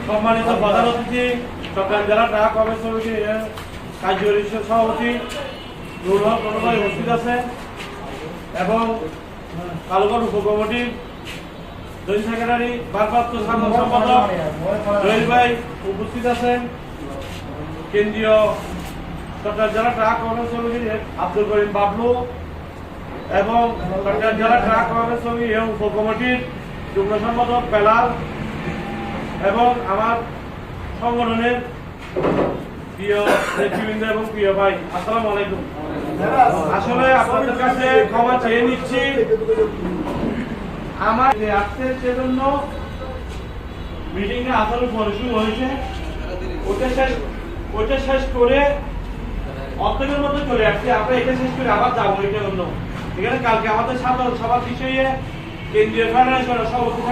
সম্মানিত প্রধান অতিথি চট্টগ্রাম জেলা ট্রাক কর্মী সমিতির কার্যকরী সভাপতি নুরুল হক ভাই উপস্থিত আছে এবং কালুগড় উপকমিটির জয়েন্ট সেক্রেটারি ভারপ্রাপ্ত সাধারণ সম্পাদক জহির ভাই উপস্থিত আছেন। কেন্দ্রীয় চট্টগ্রাম জেলা ট্রাক কর্মী সমিতির আব্দুল করিম বাবলু এবং চট্টগ্রাম জেলা ট্রাক কর্মী সমিতির উপকমিটির যুগ্ম সম্পাদক বেলাল এবং আমার সংগঠনের প্রিয় নেতৃবৃন্দ এবং প্রিয় ভাই, আসসালামু আলাইকুম। আসলে আপনাদের কাছে ক্ষমা চেয়ে নিচ্ছি, আমার যে আসছে সেজন্য মিটিং এ আসার পরে শুরু হয়েছে, ওটা শেষ করে অর্ধেকের মধ্যে চলে আসছে। আমরা এটা শেষ করে আবার যাবো এটার জন্য। এখানে কালকে আমাদের সাধারণ সভা বিষয়ে কেন্দ্রীয় ফেডারেশনের সভাপতি